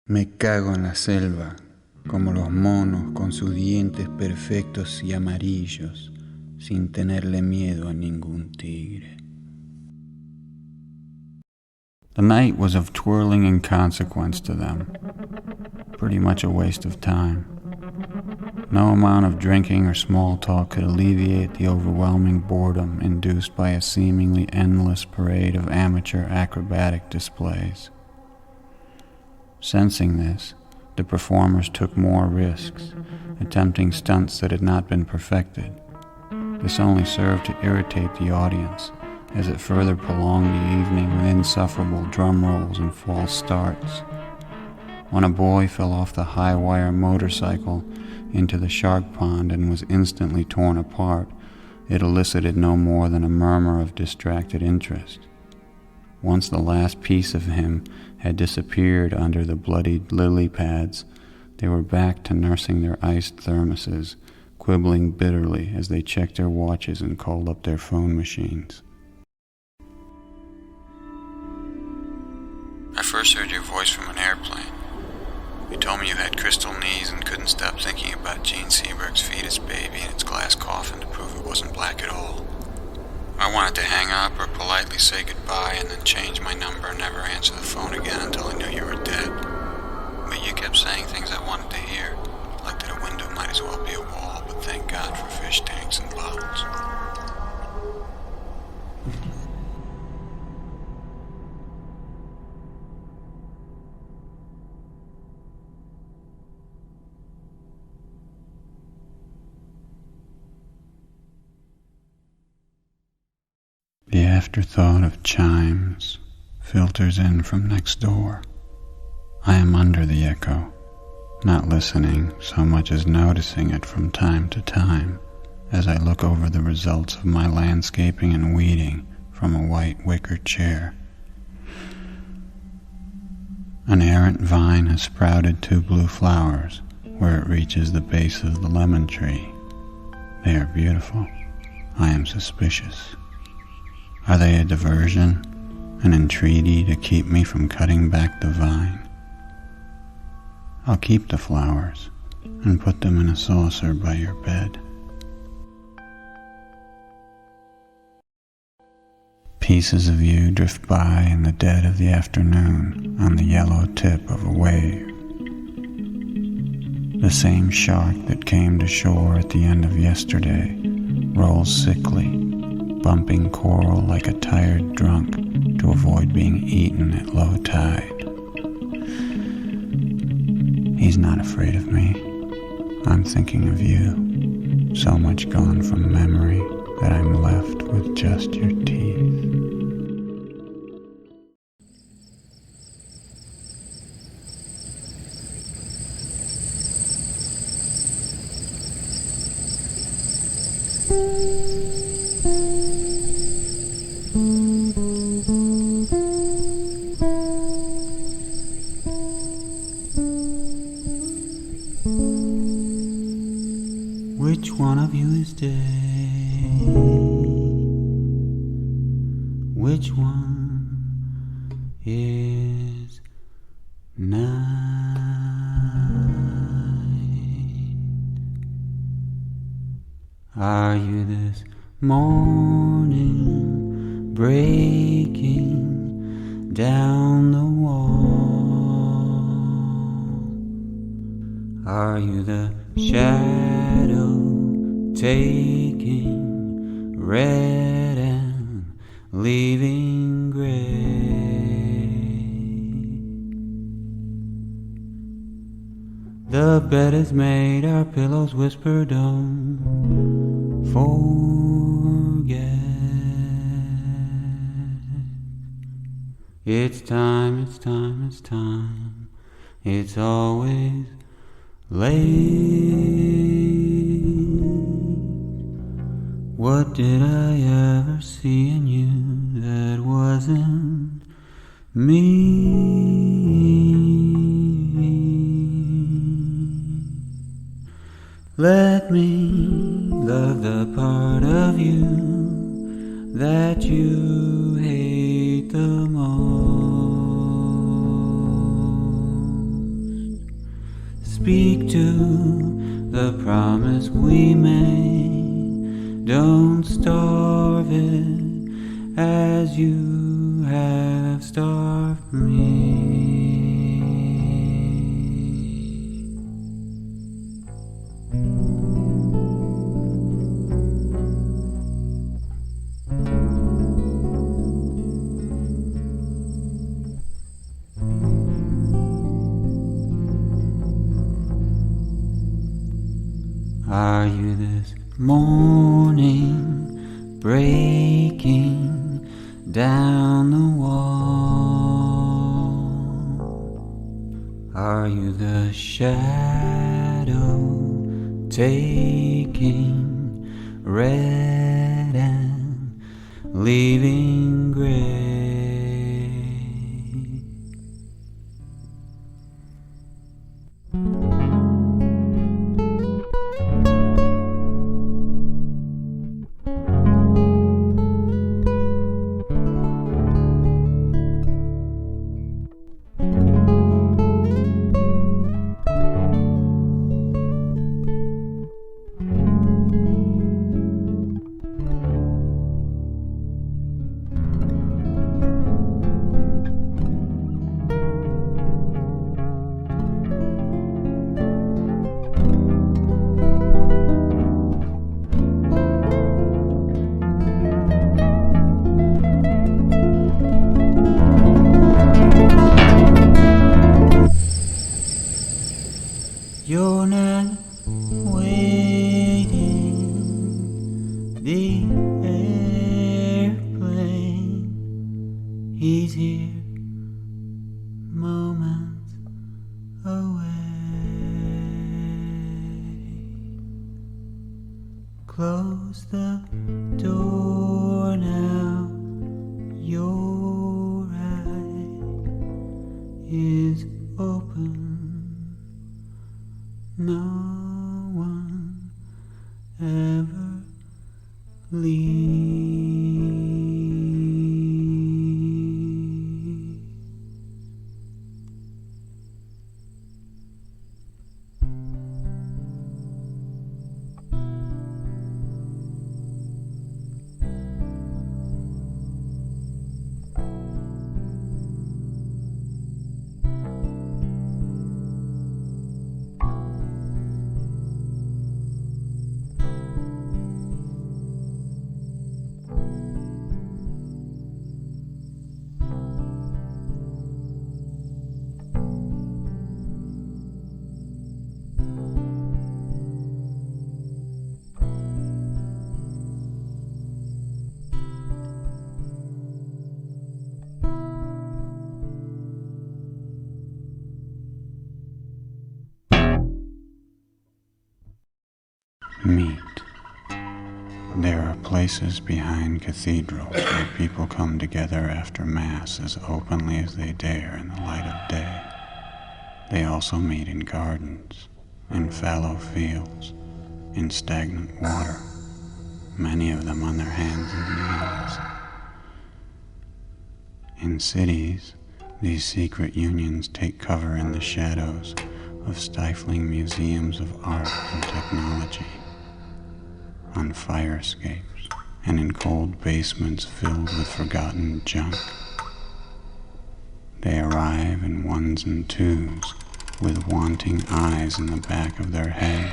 Me cago en la selva, como los monos con sus dientes perfectos y amarillos, sin tenerle miedo a ningún tigre. The night was of twirling inconsequence to them, pretty much a waste of time. No amount of drinking or small talk could alleviate the overwhelming boredom induced by a seemingly endless parade of amateur acrobatic displays. Sensing this, the performers took more risks, attempting stunts that had not been perfected. This only served to irritate the audience, as it further prolonged the evening with insufferable drum rolls and false starts. When a boy fell off the high-wire motorcycle into the shark pond and was instantly torn apart, it elicited no more than a murmur of distracted interest. Once the last piece of him had disappeared under the bloodied lily pads, they were back to nursing their iced thermoses, quibbling bitterly as they checked their watches and called up their phone machines. I first heard your voice from an airplane. You told me you had crystal knees and couldn't stop thinking about Gene Seberg's fetus baby in its glass coffin to prove it wasn't black at all. I wanted to hang up or politely say goodbye and then change my number and never answer the phone again until I knew you were dead. But you kept saying things I wanted to hear, like that a window might as well be a wall, but thank God for fish tanks and bottles. The afterthought of chimes filters in from next door. I am under the echo, not listening so much as noticing it from time to time as I look over the results of my landscaping and weeding from a white wicker chair. An errant vine has sprouted 2 blue flowers where it reaches the base of the lemon tree. They are beautiful. I am suspicious. Are they a diversion, an entreaty to keep me from cutting back the vine? I'll keep the flowers and put them in a saucer by your bed. Pieces of you drift by in the dead of the afternoon on the yellow tip of a wave. The same shark that came to shore at the end of yesterday rolls sickly, bumping coral like a tired drunk to avoid being eaten at low tide. He's not afraid of me. I'm thinking of you, so much gone from memory that I'm left with just your teeth. Which one of you is dead? Which one is night? Are you this morning breaking down the wall? Are you the shadow taking red and leaving gray? The bed is made, our pillows whisper, don't forget. It's time, it's time, it's time. It's always late. What did I ever see in you that wasn't me? Let me love the part of you that you hate the most. Speak to the promise we made. Don't starve it as you have starved me. Are you this morning breaking down the wall? Are you the shadow taking red and leaving gray? You're not waiting, the airplane, he's here, moments away. Close the door now, your eye is open. No one ever leaves. Meet. There are places behind cathedrals where people come together after Mass as openly as they dare in the light of day. They also meet in gardens, in fallow fields, in stagnant water, many of them on their hands and knees. In cities, these secret unions take cover in the shadows of stifling museums of art and technology, on fire escapes, and in cold basements filled with forgotten junk. They arrive in ones and twos, with wanting eyes in the back of their head,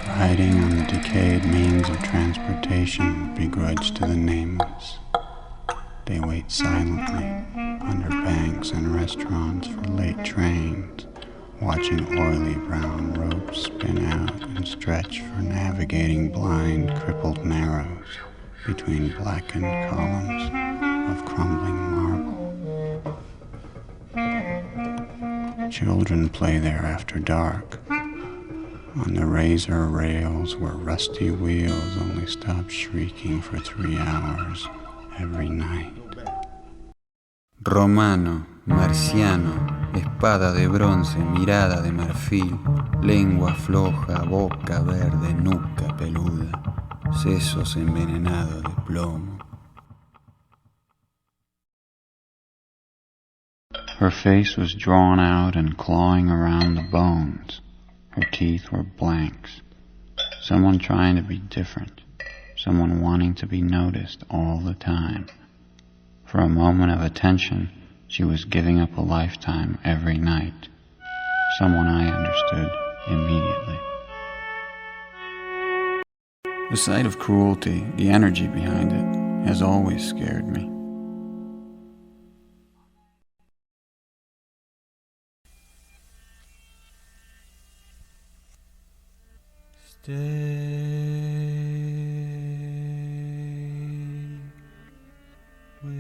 riding on the decayed means of transportation begrudged to the nameless. They wait silently under banks and restaurants for late trains, watching oily brown ropes spin out and stretch for navigating blind, crippled narrows between blackened columns of crumbling marble. Children play there after dark, on the razor rails where rusty wheels only stop shrieking for 3 hours every night. Romano, marciano, espada de bronce, mirada de marfil, lengua floja, boca verde, nuca peluda, sesos envenenados de plomo. Her face was drawn out and clawing around the bones. Her teeth were blanks. Someone trying to be different. Someone wanting to be noticed all the time. For a moment of attention, she was giving up a lifetime every night. Someone I understood immediately. The sight of cruelty, the energy behind it, has always scared me. Stay with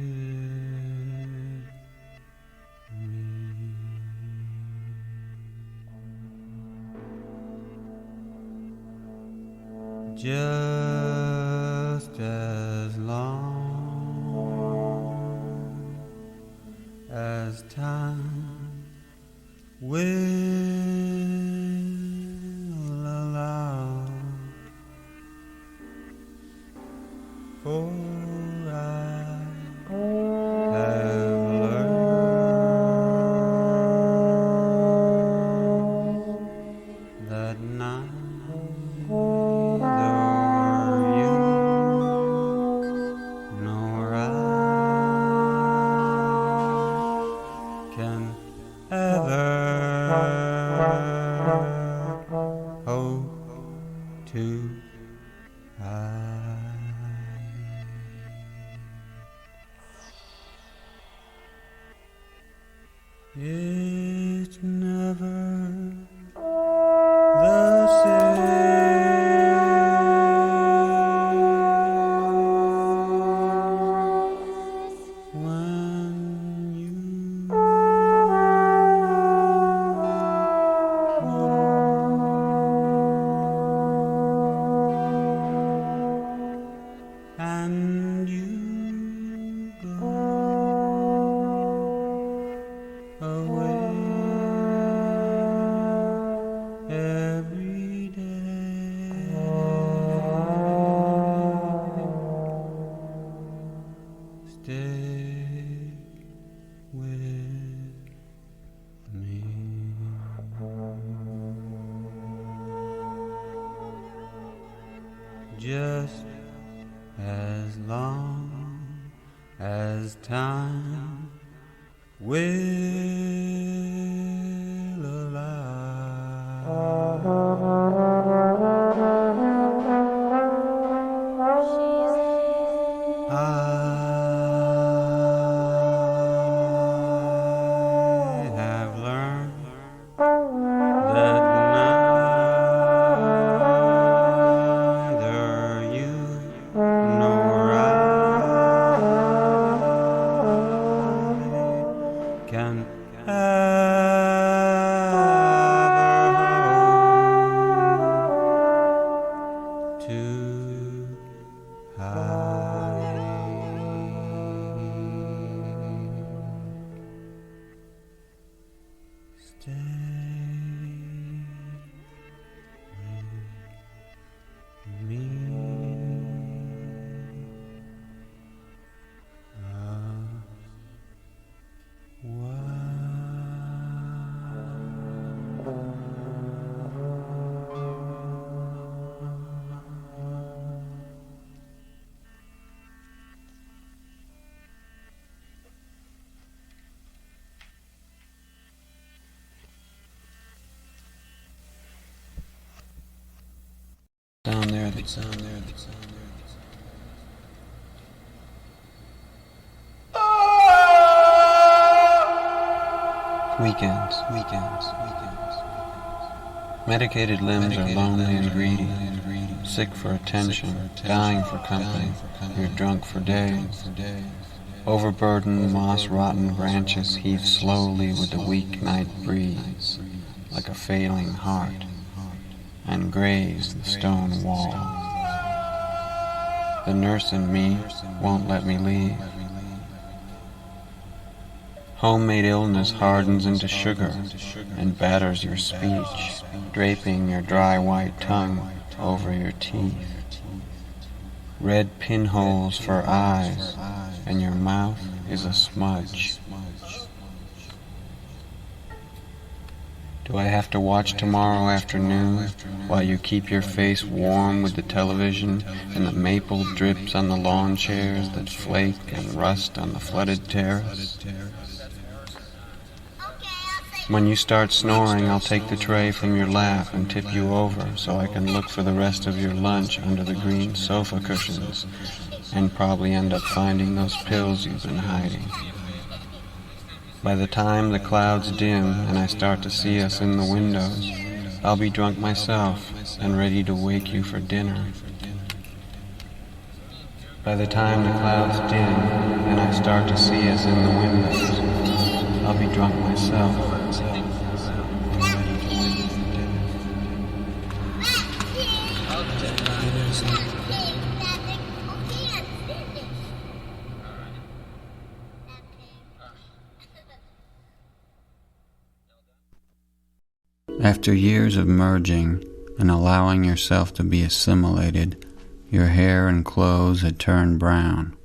me. Just as long as time will allow, for I have learned that neither you nor I can ever hope to hide. It's never the same when you and you go away every day. Stay with me. Just as long as time will I have learned that neither you nor I can ever hope to hide. Stay with me a Down there, that's down there, that's down there. Weekends. Medicated limbs are lonely and greedy, sick for attention, dying for company. You're drunk for days. Overburdened, moss-rotten branches heave slowly with the weak night breeze, like a failing heart, and graze the stone wall. The nurse in me won't let me leave. Homemade illness hardens into sugar and batters your speech, draping your dry white tongue over your teeth. Red pinholes for eyes, and your mouth is a smudge. Do I have to watch tomorrow afternoon while you keep your face warm with the television and the maple drips on the lawn chairs that flake and rust on the flooded terrace? When you start snoring, I'll take the tray from your lap and tip you over so I can look for the rest of your lunch under the green sofa cushions and probably end up finding those pills you've been hiding. By the time the clouds dim and I start to see us in the windows, I'll be drunk myself and ready to wake you for dinner. By the time the clouds dim and I start to see us in the windows, I'll be drunk myself. After years of merging and allowing yourself to be assimilated, your hair and clothes had turned brown.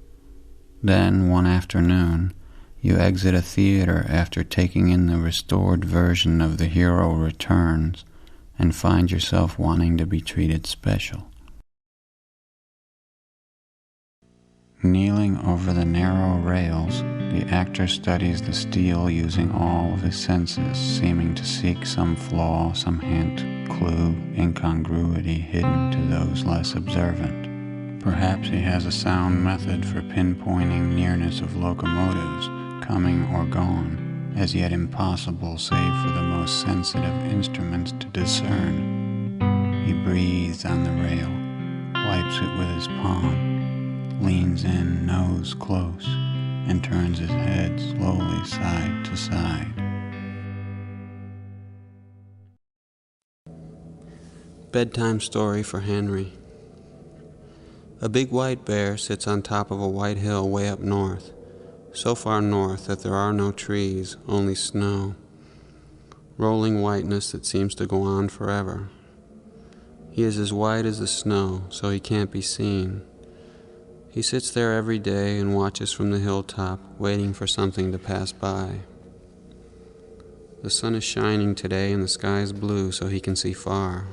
Then, one afternoon, you exit a theater after taking in the restored version of The Hero Returns and find yourself wanting to be treated special. Kneeling over the narrow rails, the actor studies the steel using all of his senses, seeming to seek some flaw, some hint, clue, incongruity hidden to those less observant. Perhaps he has a sound method for pinpointing nearness of locomotives, coming or gone, as yet impossible save for the most sensitive instruments to discern. He breathes on the rail, wipes it with his palm, leans in, nose close, and turns his head slowly side to side. Bedtime story for Henry. A big white bear sits on top of a white hill way up north, so far north that there are no trees, only snow, rolling whiteness that seems to go on forever. He is as white as the snow, so he can't be seen. He sits there every day and watches from the hilltop, waiting for something to pass by. The sun is shining today and the sky is blue so he can see far.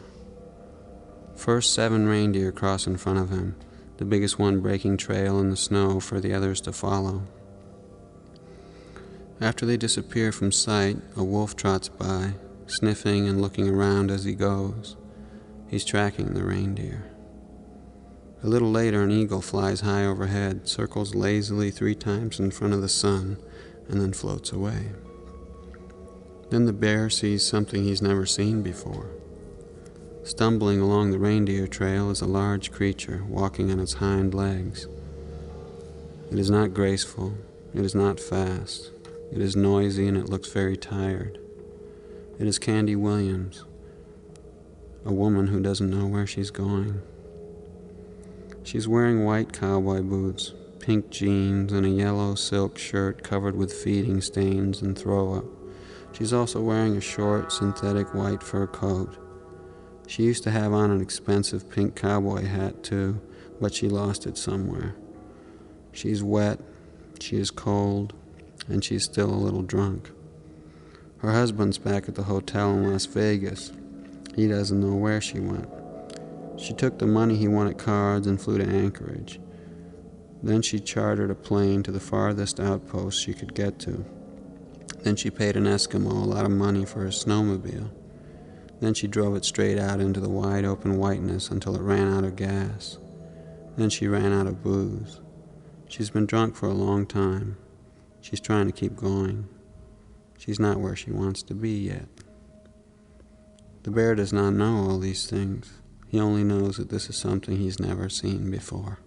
First 7 reindeer cross in front of him, the biggest one breaking trail in the snow for the others to follow. After they disappear from sight, a wolf trots by, sniffing and looking around as he goes. He's tracking the reindeer. A little later, an eagle flies high overhead, circles lazily 3 times in front of the sun, and then floats away. Then the bear sees something he's never seen before. Stumbling along the reindeer trail is a large creature walking on its hind legs. It is not graceful, it is not fast, it is noisy and it looks very tired. It is Candy Williams, a woman who doesn't know where she's going. She's wearing white cowboy boots, pink jeans, and a yellow silk shirt covered with feeding stains and throw-up. She's also wearing a short, synthetic white fur coat. She used to have on an expensive pink cowboy hat, too, but she lost it somewhere. She's wet, she is cold, and she's still a little drunk. Her husband's back at the hotel in Las Vegas. He doesn't know where she went. She took the money he won at cards and flew to Anchorage. Then she chartered a plane to the farthest outpost she could get to. Then she paid an Eskimo a lot of money for his snowmobile. Then she drove it straight out into the wide open whiteness until it ran out of gas. Then she ran out of booze. She's been drunk for a long time. She's trying to keep going. She's not where she wants to be yet. The bear does not know all these things. He only knows that this is something he's never seen before.